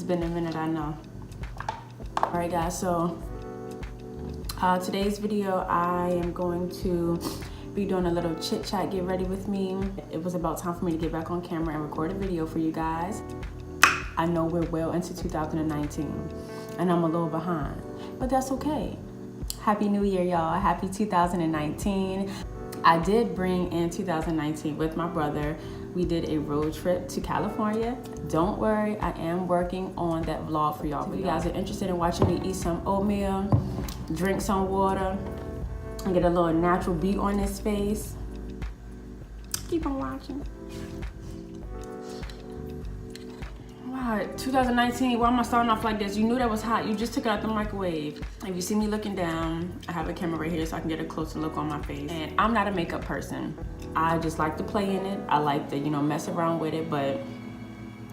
been a minute, I know. All right, guys, so today's video, I am going to be doing a little chit chat, get ready with me. It was about time for me to get back on camera and record a video for you guys. I know we're well into 2019 and I'm a little behind, but that's okay. Happy New Year, y'all. Happy 2019. I did bring in 2019 with my brother. We did a road trip to California. Don't worry, I am working on that vlog for y'all. If you guys are interested in watching me eat some oatmeal, drink some water, and get a little natural beat on this face, keep on watching. Wow, 2019, why am I starting off like this? You knew that was hot. You just took it out the microwave. If you see me looking down, I have a camera right here so I can get a closer look on my face. And I'm not a makeup person. I just like to play in it. I like to, mess around with it, but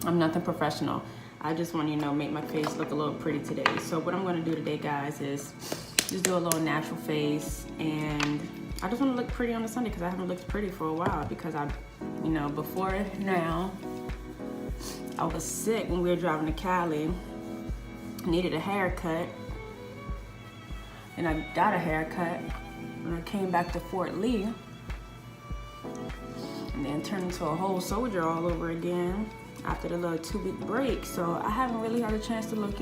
I'm nothing professional. I just want to, make my face look a little pretty today. So what I'm going to do today, guys, is just do a little natural face. And I just want to look pretty on the Sunday because I haven't looked pretty for a while because before now, I was sick when we were driving to Cali. Needed a haircut. And I got a haircut when I came back to Fort Lee. And then turned into a whole soldier all over again after the little 2-week break. So I haven't really had a chance to look,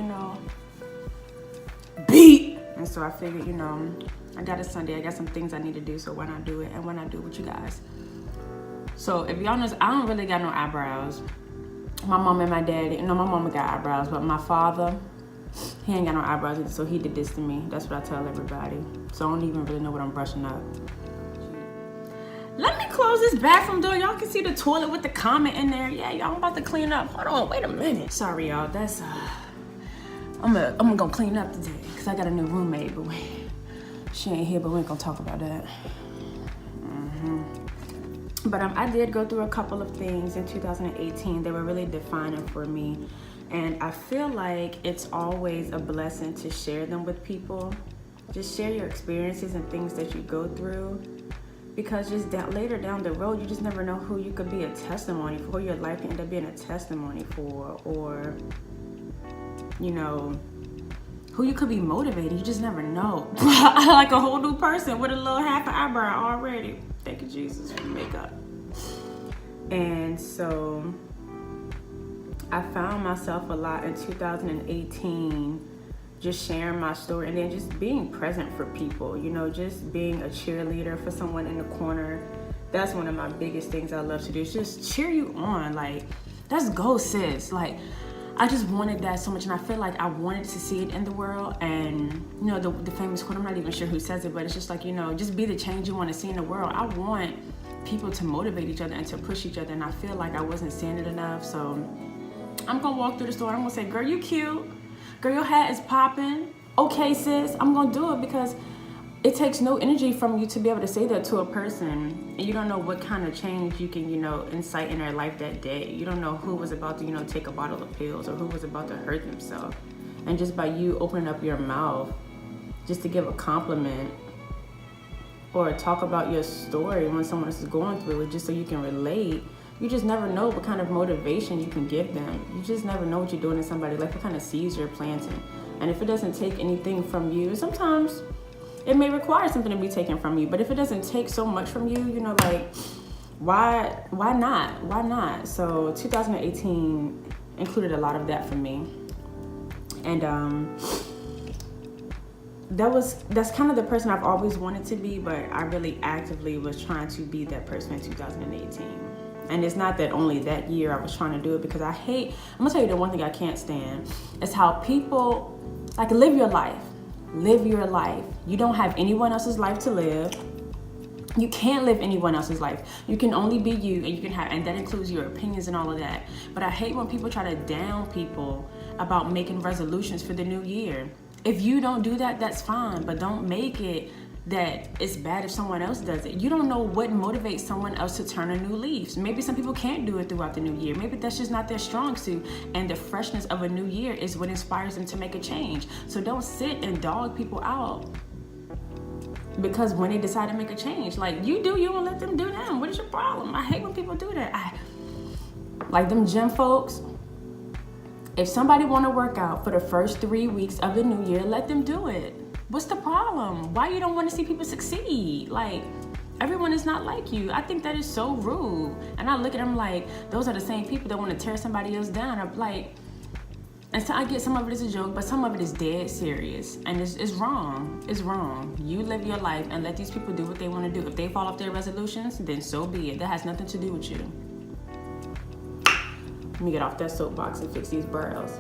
beat. And so I figured, I got a Sunday. I got some things I need to do. So why not do it? And why not do it with you guys? So if y'all notice, I don't really got no eyebrows. My mom and my daddy, my mama got eyebrows, but my father, he ain't got no eyebrows either, so he did this to me. That's what I tell everybody. So I don't even really know what I'm brushing up. Let me close this bathroom door. Y'all can see the toilet with the comment in there. Yeah, y'all, I'm about to clean up. Hold on, wait a minute. Sorry, y'all, that's, I'm gonna go clean up today, because I got a new roommate, but she ain't here, but we ain't gonna talk about that. But I did go through a couple of things in 2018 that were really defining for me. And I feel like it's always a blessing to share them with people. Just share your experiences and things that you go through. Because just later down the road, you just never know who you could be a testimony for, who your life can end up being a testimony for, or, who you could be motivated. You just never know. I like a whole new person with a little half an eyebrow already. Thank you, Jesus, for makeup. And so I found myself a lot in 2018 just sharing my story and then just being present for people, just being a cheerleader for someone in the corner. That's one of my biggest things I love to do, is just cheer you on. Like, let's go, sis. Like, I just wanted that so much, and I feel like I wanted to see it in the world. And the famous quote, I'm not even sure who says it, but it's just like, just be the change you want to see in the world. I want people to motivate each other and to push each other, and I feel like I wasn't seeing it enough. So I'm gonna walk through the store and I'm gonna say, girl, you cute. Girl, your hat is popping. Okay, sis, I'm gonna do it, because it takes no energy from you to be able to say that to a person. And you don't know what kind of change you can, incite in their life that day. You don't know who was about to, take a bottle of pills, or who was about to hurt themselves. And just by you opening up your mouth, just to give a compliment, or talk about your story when someone else is going through it, just so you can relate, you just never know what kind of motivation you can give them. You just never know what you're doing in somebody's life, what kind of seeds you're planting. And if it doesn't take anything from you, sometimes it may require something to be taken from you, but if it doesn't take so much from you, why not? Why not? So 2018 included a lot of that for me. And that's kind of the person I've always wanted to be, but I really actively was trying to be that person in 2018. And it's not that only that year I was trying to do it, because I'm gonna tell you the one thing I can't stand is how people, live your life. Live your life. You don't have anyone else's life to live. You can't live anyone else's life. You can only be you, and that includes your opinions and all of that. But I hate when people try to down people about making resolutions for the new year. If you don't do that, that's fine, but don't make it that it's bad if someone else does it. You don't know what motivates someone else to turn a new leaf. Maybe some people can't do it throughout the new year. Maybe that's just not their strong suit, and the freshness of a new year is what inspires them to make a change. So don't sit and dog people out because when they decide to make a change, you do you and let them do them. What is your problem? I hate when people do that. Like them gym folks, If somebody want to work out for the first 3 weeks of the new year, let them do it. What's the problem? Why you don't want to see people succeed? Like, everyone is not like you. I think that is so rude. And I look at them like, those are the same people that want to tear somebody else down. I'm like, and so I get some of it is a joke, but some of it is dead serious. And it's wrong. It's wrong. You live your life and let these people do what they want to do. If they fall off their resolutions, then so be it. That has nothing to do with you. Let me get off that soapbox and fix these brows.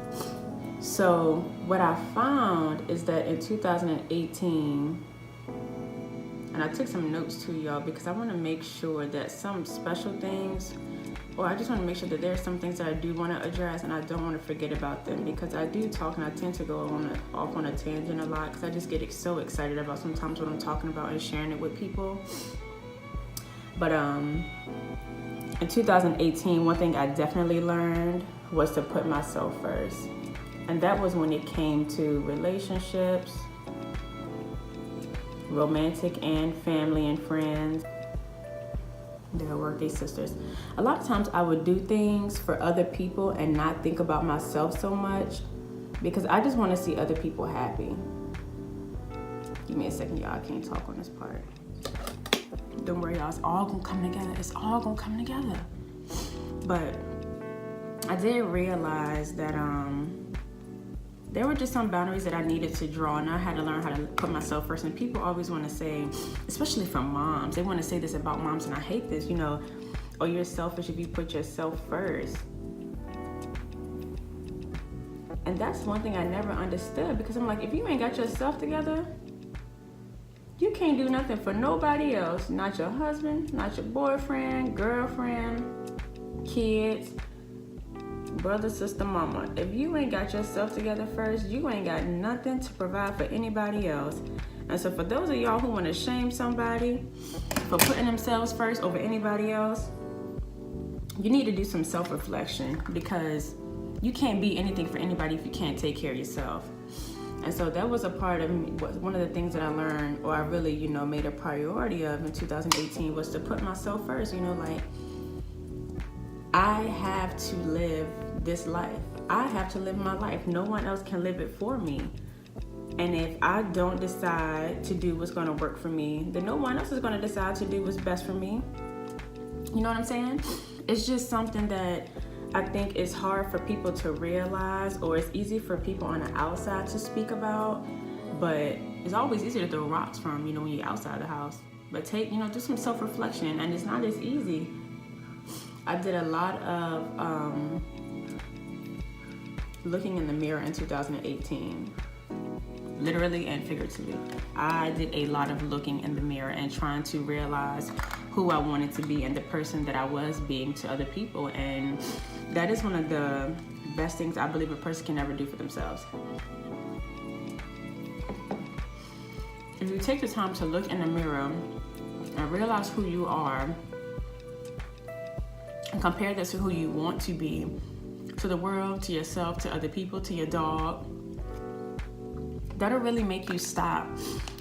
So what I found is that in 2018, and I took some notes to y'all because I want to make sure that some special things, or I just want to make sure that there are some things that I do want to address and I don't want to forget about them, because I do talk and I tend to go off on a tangent a lot because I just get so excited about sometimes what I'm talking about and sharing it with people. But in 2018, one thing I definitely learned was to put myself first. And that was when it came to relationships, romantic and family and friends. Their work, sisters. A lot of times I would do things for other people and not think about myself so much because I just want to see other people happy. Give me a second, y'all. I can't talk on this part. Don't worry, y'all. It's all gonna come together. It's all gonna come together. But I did realize that there were just some boundaries that I needed to draw, and I had to learn how to put myself first. And people always want to say, especially from moms, they want to say this about moms, and I hate this, you know, oh, you're selfish if you put yourself first. And that's one thing I never understood, because I'm like, if you ain't got yourself together, you can't do nothing for nobody else. Not your husband, not your boyfriend, girlfriend, kids, brother, sister, mama. If you ain't got yourself together first, you ain't got nothing to provide for anybody else. And so for those of y'all who want to shame somebody for putting themselves first over anybody else, you need to do some self-reflection, because you can't be anything for anybody if you can't take care of yourself. And so that was a part of me, one of the things that I learned, or I really, you know, made a priority of in 2018, was to put myself first. You know, like, I have to live this life. I have to live my life. No one else can live it for me. And if I don't decide to do what's going to work for me, then no one else is going to decide to do what's best for me. You know what I'm saying? It's just something that I think is hard for people to realize, or it's easy for people on the outside to speak about, but it's always easier to throw rocks from, you know, when you're outside the house. But do some self-reflection, and it's not as easy. I did a lot of looking in the mirror in 2018, literally and figuratively. I did a lot of looking in the mirror and trying to realize who I wanted to be and the person that I was being to other people. And that is one of the best things I believe a person can ever do for themselves. If you take the time to look in the mirror and realize who you are, and compare this to who you want to be, to the world, to yourself, to other people, to your dog, that'll really make you stop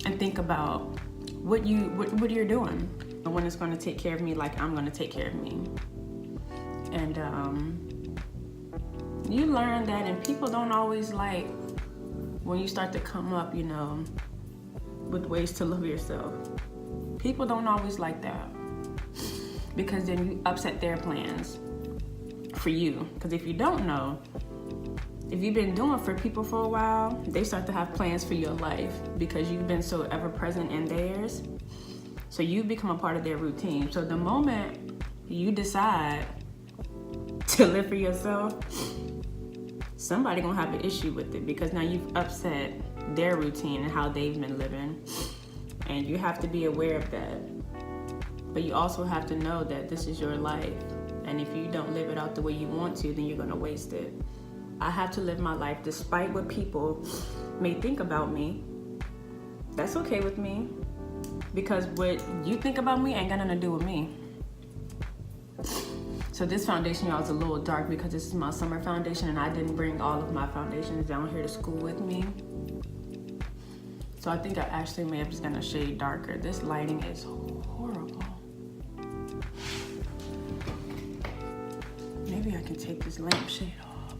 and think about what you're doing. No one is going to take care of me like I'm going to take care of me. And you learn that, and people don't always like when you start to come up, you know, with ways to love yourself. People don't always like that, because then you upset their plans for you. Because if you don't know, if you've been doing for people for a while, they start to have plans for your life because you've been so ever present in theirs. So you become a part of their routine. So the moment you decide to live for yourself, somebody gonna have an issue with it, because now you've upset their routine and how they've been living. And you have to be aware of that. But you also have to know that this is your life. And if you don't live it out the way you want to, then you're gonna waste it. I have to live my life despite what people may think about me. That's okay with me, because what you think about me ain't got nothing to do with me. So this foundation, y'all, is a little dark because this is my summer foundation, and I didn't bring all of my foundations down here to school with me. So I think I actually may have just done a shade darker. This lighting is horrible. Maybe I can take this lampshade off.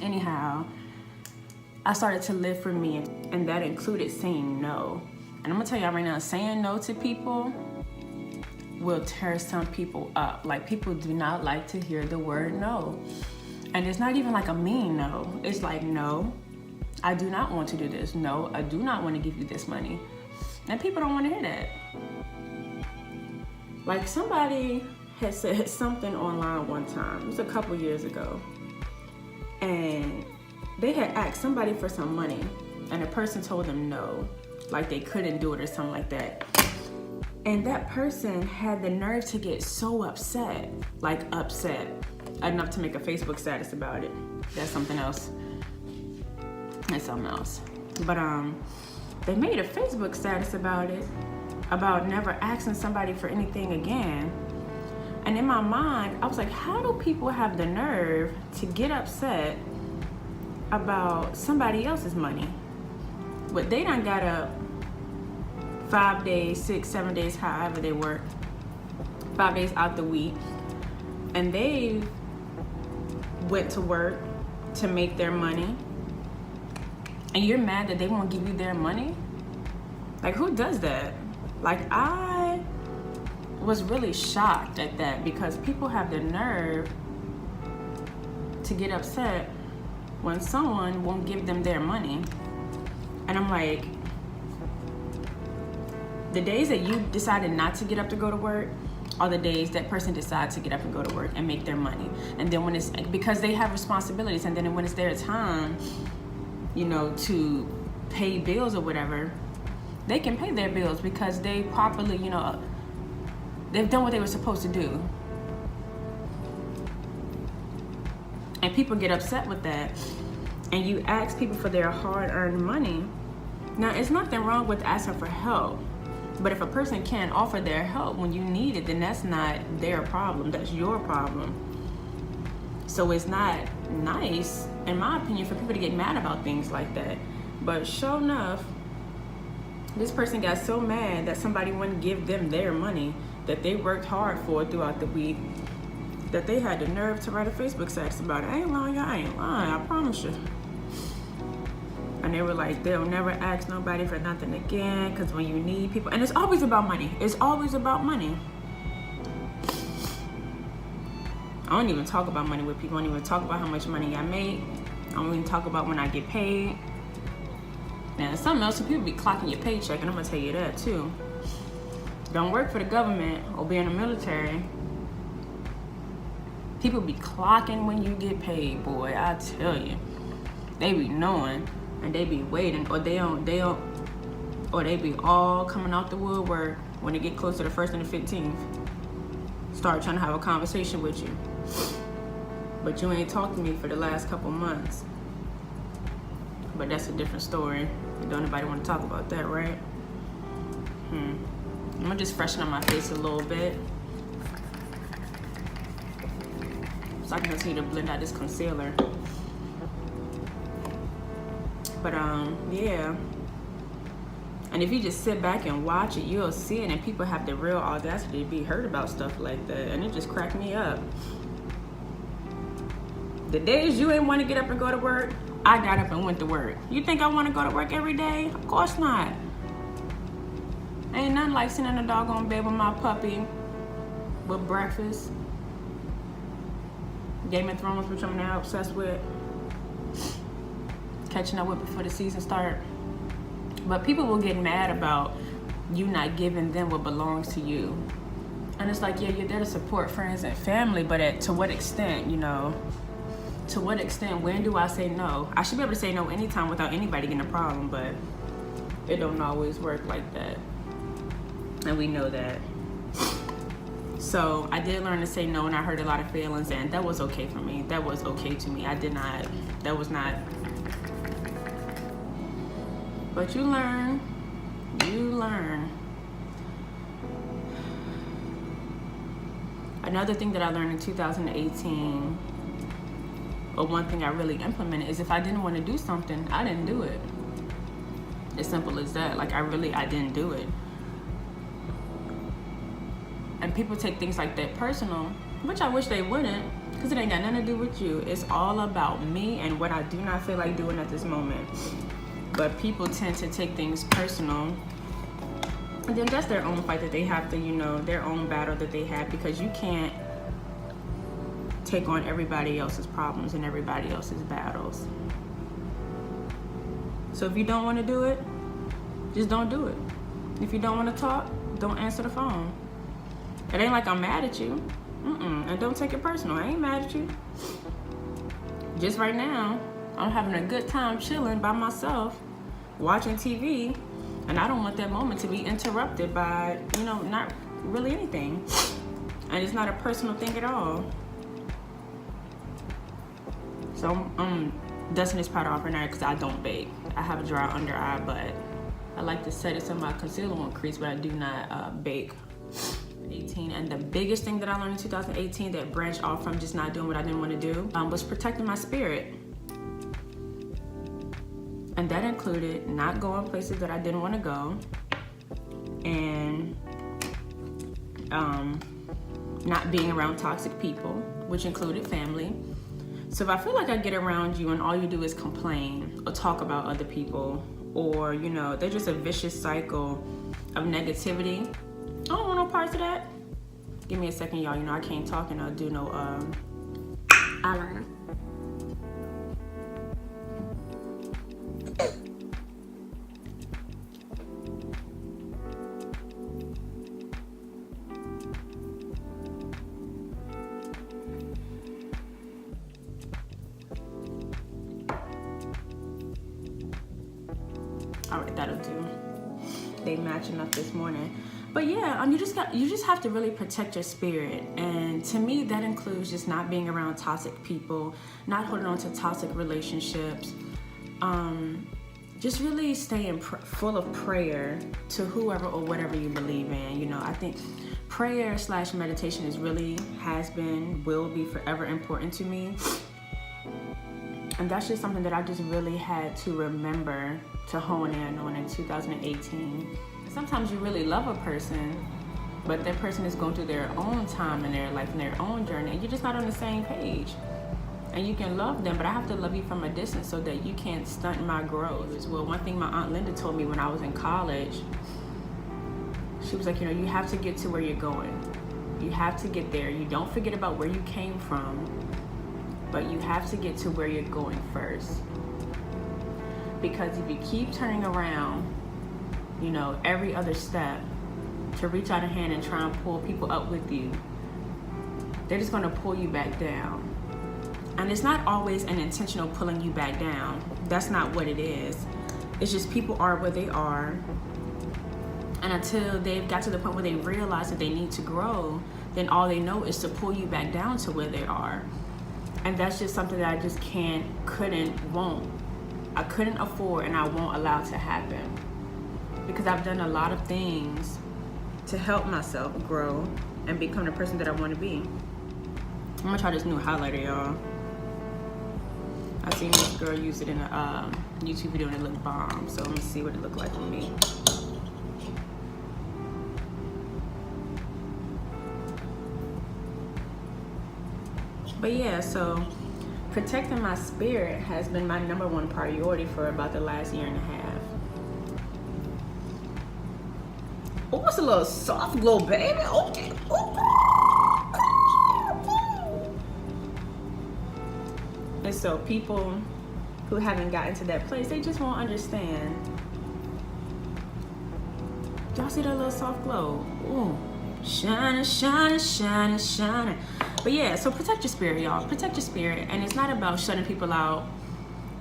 Anyhow, I started to live for me, and that included saying no. And I'm gonna tell y'all right now, saying no to people will tear some people up. Like, people do not like to hear the word no. And it's not even like a mean no. It's like, no, I do not want to do this. No, I do not want to give you this money. And people don't want to hear that. Like, somebody had said something online one time. It was a couple years ago. And they had asked somebody for some money, and the person told them no, like they couldn't do it or something like that. And that person had the nerve to get so upset, like upset, enough to make a Facebook status about it. That's something else. That's something else. But they made a Facebook status about it, about never asking somebody for anything again. And in my mind, I was like, how do people have the nerve to get upset about somebody else's money? But they done got up 5 days, 6, 7 days, however they work, 5 days out the week, and they went to work to make their money, and you're mad that they won't give you their money? Like, who does that? Like, I was really shocked at that, because people have the nerve to get upset when someone won't give them their money. And I'm like, the days that you decided not to get up to go to work are the days that person decides to get up and go to work and make their money. And then when it's, because they have responsibilities, and then when it's their time, you know, to pay bills or whatever, they can pay their bills because they properly, you know, they've done what they were supposed to do. And people get upset with that. And you ask people for their hard-earned money. Now, it's nothing wrong with asking for help. But if a person can't offer their help when you need it, then that's not their problem. That's your problem. So it's not nice, in my opinion, for people to get mad about things like that. But sure enough, this person got so mad that somebody wouldn't give them their money that they worked hard for throughout the week, that they had the nerve to write a Facebook status about it. I ain't lying, I promise you. And they were like, they'll never ask nobody for nothing again, because when you need people, and it's always about money. It's always about money. I don't even talk about money with people. I don't even talk about how much money I make. I don't even talk about when I get paid. Now, something else, so people be clocking your paycheck, and I'm gonna tell you that too. Don't work for the government or be in the military. People be clocking when you get paid, boy, I tell you. They be knowing. And they be waiting, or they be all coming out the woodwork when they get close to the 1st and the 15th. Start trying to have a conversation with you. But you ain't talked to me for the last couple months. But that's a different story. Don't nobody want to talk about that, right? I'm gonna just freshen up my face a little bit, so I can continue to blend out this concealer. But yeah, and if you just sit back and watch it, you'll see it. And people have the real audacity to be hurt about stuff like that, and it just cracked me up. The days you ain't want to get up and go to work, I got up and went to work. You think I want to go to work every day? Of course not. Ain't nothing like sitting in a doggone bed with my puppy with breakfast, Game of Thrones, which I'm now obsessed with, catching up with before the season start. But people will get mad about you not giving them what belongs to you. And it's like, yeah, you're there to support friends and family, but to what extent, you know? To what extent? When do I say no? I should be able to say no anytime without anybody getting a problem, but it don't always work like that. And we know that. So I did learn to say no, and I hurt a lot of feelings, and that was okay for me. That was okay to me. That was not. But you learn. Another thing that I learned in 2018, or one thing I really implemented, is if I didn't want to do something, I didn't do it. As simple as that. Like, I didn't do it. And people take things like that personal, which I wish they wouldn't, Because it ain't got nothing to do with you. It's all about me and what I do not feel like doing at this moment. But people tend to take things personal. And then that's their own fight that they have to, you know, their own battle that they have, because you can't take on everybody else's problems and everybody else's battles. So if you don't want to do it, just don't do it. If you don't want to talk, don't answer the phone. It ain't like I'm mad at you. And don't take it personal. I ain't mad at you. Just right now, I'm having a good time chilling by myself, watching TV, and I don't want that moment to be interrupted by, you know, not really anything. And it's not a personal thing at all. So I'm dusting this powder off right now because I don't bake. I have a dry under eye, but I like to set it so my concealer won't crease, but I do not bake. 18. And the biggest thing that I learned in 2018 that branched off from just not doing what I didn't want to do was protecting my spirit. And that included not going places that I didn't want to go, and not being around toxic people, which included family. So if I feel like I get around you and all you do is complain or talk about other people, or, you know, they're just a vicious cycle of negativity, I don't want no parts of that. Give me a second, y'all. You know, I can't talk and I'll do no eyeliner. All right, that'll do. They matching up this morning. But yeah, you just have to really protect your spirit. And to me, that includes just not being around toxic people, not holding on to toxic relationships. Just really staying full of prayer to whoever or whatever you believe in. You know, I think prayer / meditation is really, has been, will be forever important to me. And that's just something that I just really had to remember to hone in on in 2018. Sometimes you really love a person, but that person is going through their own time in their life and their own journey, and you're just not on the same page. And you can love them, but I have to love you from a distance so that you can't stunt my growth. Well, one thing my Aunt Linda told me when I was in college, she was like, you know, you have to get to where you're going. You have to get there. You don't forget about where you came from, but you have to get to where you're going first. Because if you keep turning around, you know, every other step to reach out a hand and try and pull people up with you, they're just going to pull you back down. And it's not always an intentional pulling you back down. That's not what it is. It's just people are where they are. And until they've got to the point where they realize that they need to grow, then all they know is to pull you back down to where they are. And that's just something that I just won't. I couldn't afford, and I won't allow to happen. Because I've done a lot of things to help myself grow and become the person that I want to be. I'm gonna try this new highlighter, y'all. I seen this girl use it in a YouTube video and it looked bomb. So let me see what it looked like for me. But yeah, so protecting my spirit has been my #1 priority for about the last year and a half. Oh, it's a little soft glow, baby. Okay. And so people who haven't gotten to that place, they just won't understand. Y'all see that little soft glow? Ooh, shining, shining, shining, shining. But yeah, so protect your spirit, y'all. Protect your spirit. And it's not about shutting people out,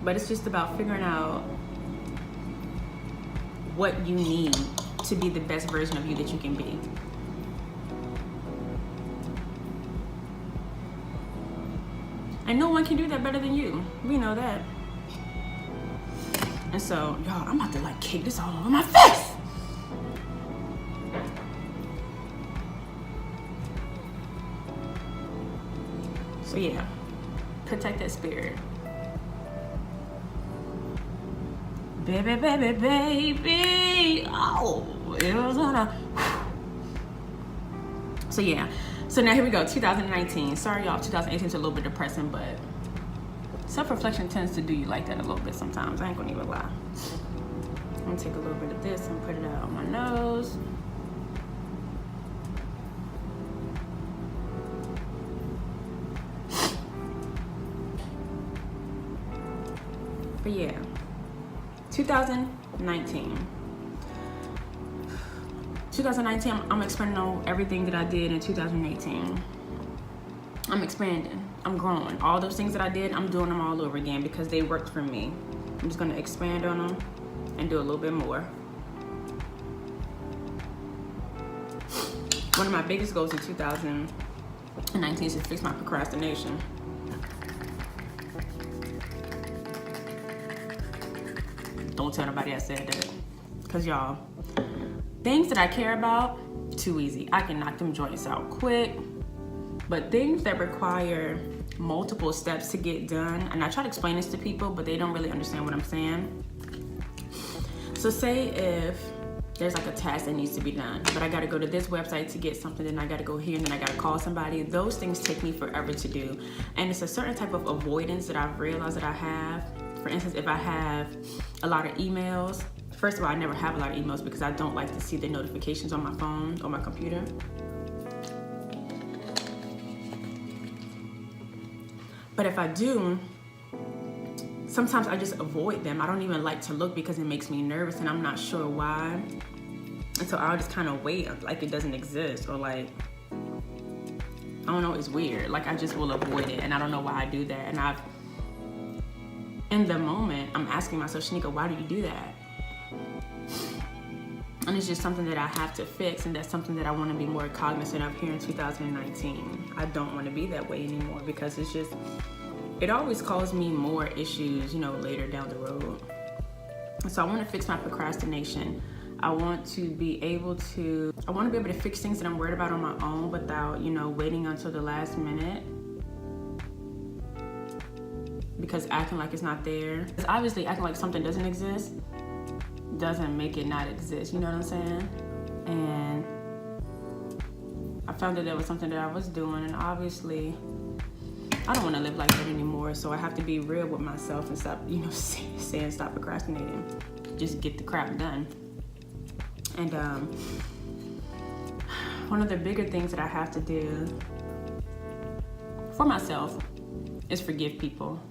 but it's just about figuring out what you need to be the best version of you that you can be. And no one can do that better than you. We know that. And so, y'all, I'm about to like kick this all over my face. So yeah, protect that spirit. Baby, baby, baby. Oh, it was on a. So yeah, So now here we go, 2019. Sorry y'all, 2018 is a little bit depressing, but self-reflection tends to do you like that a little bit sometimes. I ain't gonna even lie. I'm gonna take a little bit of this and put it out on my nose. But yeah, 2019. 2019, I'm expanding on everything that I did in 2018. I'm expanding, I'm growing. All those things that I did, I'm doing them all over again because they worked for me. I'm just gonna expand on them and do a little bit more. One of my biggest goals in 2019 is to fix my procrastination. Don't tell nobody I said that, because y'all, things that I care about, too easy. I can knock them joints out quick. But things that require multiple steps to get done, and I try to explain this to people, but they don't really understand what I'm saying. So say if there's like a task that needs to be done, but I gotta go to this website to get something, then I gotta go here, and then I gotta call somebody. Those things take me forever to do. And it's a certain type of avoidance that I've realized that I have. For instance, if I have a lot of emails, first of all, I never have a lot of emails because I don't like to see the notifications on my phone or my computer. But if I do, sometimes I just avoid them. I don't even like to look because it makes me nervous and I'm not sure why. And so I'll just kind of wait like it doesn't exist, or like, I don't know, it's weird. Like I just will avoid it, and I don't know why I do that. And in the moment, I'm asking myself, Shanika, why do you do that? And it's just something that I have to fix, and that's something that I want to be more cognizant of here in 2019. I don't want to be that way anymore because it's just, it always causes me more issues, you know, later down the road. So I want to fix my procrastination. I want to be able to fix things that I'm worried about on my own without, you know, waiting until the last minute. Because acting like it's not there. Because obviously acting like something doesn't exist doesn't make it not exist, you know what I'm saying? And I found that was something that I was doing, and obviously I don't want to live like that anymore, so I have to be real with myself and stop, you know, saying stop procrastinating. Just get the crap done. And one of the bigger things that I have to do for myself is forgive people.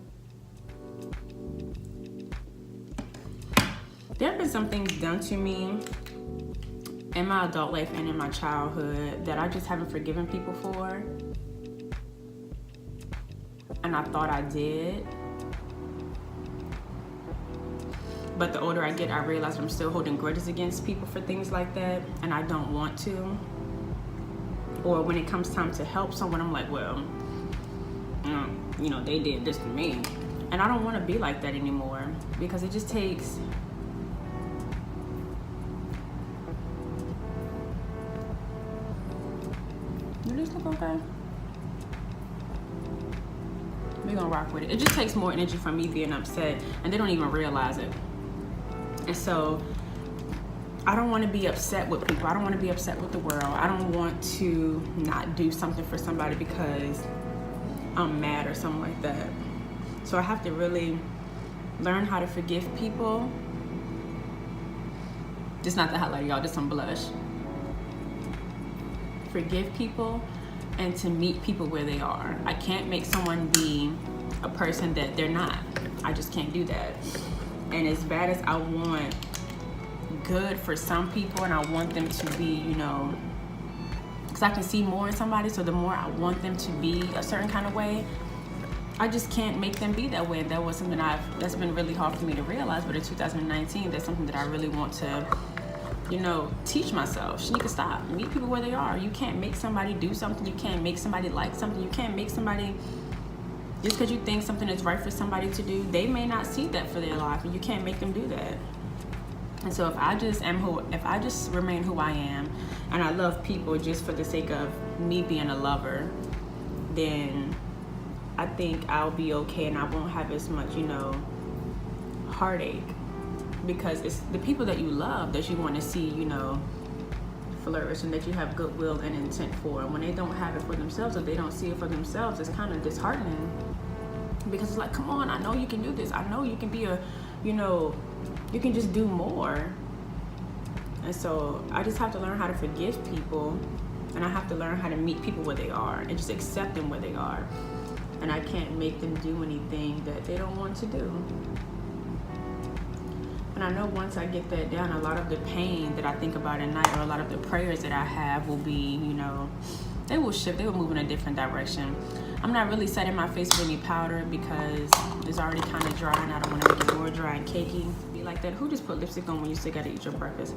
There have been some things done to me in my adult life and in my childhood that I just haven't forgiven people for. And I thought I did. But the older I get, I realize I'm still holding grudges against people for things like that, and I don't want to. Or when it comes time to help someone, I'm like, well, you know, they did this to me. And I don't want to be like that anymore because it just takes... Do this look okay? We're gonna rock with it. It just takes more energy from me being upset, and they don't even realize it. And so I don't want to be upset with people. I don't want to be upset with the world. I don't want to not do something for somebody because I'm mad or something like that. So I have to really learn how to forgive people. Just not to highlight y'all, just some blush. Forgive people and to meet people where they are. I can't make someone be a person that they're not. I just can't do that. And as bad as I want good for some people and I want them to be, you know, because I can see more in somebody, so the more I want them to be a certain kind of way, I just can't make them be that way. And that was something that's been really hard for me to realize. But in 2019, that's something that I really want to, you know, teach myself. Shanika, stop. Meet people where they are. You can't make somebody do something. You can't make somebody like something. You can't make somebody, just because you think something is right for somebody to do, they may not see that for their life, and you can't make them do that. And so if I just remain who I am, and I love people just for the sake of me being a lover, then I think I'll be okay, and I won't have as much, you know, heartache, because it's the people that you love that you want to see, you know, flourish and that you have goodwill and intent for. And when they don't have it for themselves, or they don't see it for themselves, it's kind of disheartening, because it's like, come on, I know you can do this. I know you can be you can just do more. And so I just have to learn how to forgive people, and I have to learn how to meet people where they are and just accept them where they are. And I can't make them do anything that they don't want to do. And I know once I get that down, a lot of the pain that I think about at night, or a lot of the prayers that I have will be, they will shift, they will move in a different direction. I'm not really setting my face with any powder because it's already kind of dry, and I don't want to make it more dry and cakey. Be like that. Who just put lipstick on when you still gotta eat your breakfast?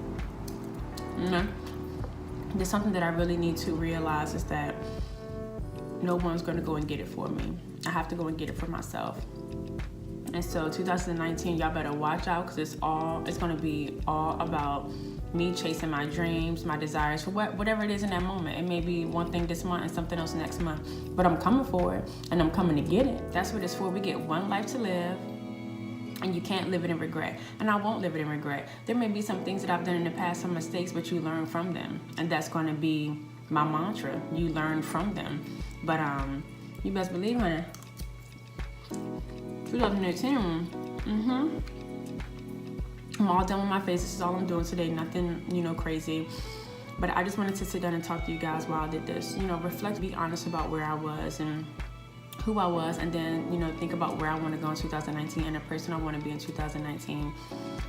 There's something that I really need to realize, is that no one's gonna go and get it for me. I have to go and get it for myself. And so 2019, y'all better watch out, because it's gonna be all about me chasing my dreams, my desires, for whatever it is in that moment. It may be one thing this month and something else next month, but I'm coming for it, and I'm coming to get it. That's what it's for. We get one life to live, and you can't live it in regret. And I won't live it in regret. There may be some things that I've done in the past, some mistakes, but you learn from them, and that's going to be my mantra. You learn from them. But you best believe, honey, 2018, I'm all done with my face. This is all I'm doing today. Nothing, crazy. But I just wanted to sit down and talk to you guys while I did this. Reflect, be honest about where I was and who I was, and then, think about where I want to go in 2019 and the person I want to be in 2019.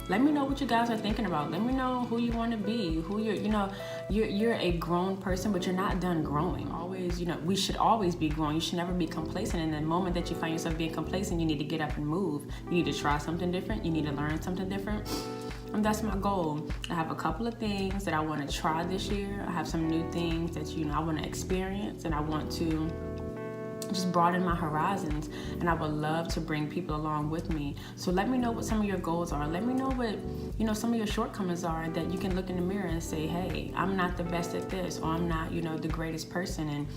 Let me know what you guys are thinking about. Let me know who you want to be, who you're a grown person, but you're not done growing. Always, we should always be growing. You should never be complacent. And the moment that you find yourself being complacent, you need to get up and move. You need to try something different. You need to learn something different. And that's my goal. I have a couple of things that I want to try this year. I have some new things that, I want to experience, and I want to just broaden my horizons, and I would love to bring people along with me. So let me know what some of your goals are. Let me know what some of your shortcomings are, that you can look in the mirror and say, hey, I'm not the best at this, or I'm not the greatest person, and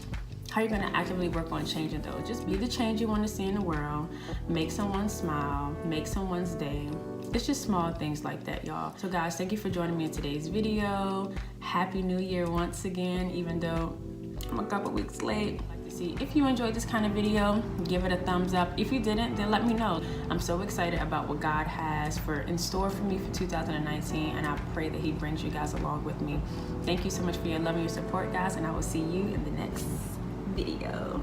how you're going to actively work on changing those. Just be the change you want to see in the world. Make someone smile, make someone's day. It's just small things like that, y'all. So guys, thank you for joining me in today's video. Happy New Year once again, even though I'm a couple weeks late. If you enjoyed this kind of video, give it a thumbs up. If you didn't, then let me know. I'm so excited about what God has in store for me for 2019, and I pray that He brings you guys along with me. Thank you so much for your love and your support, guys, and I will see you in the next video.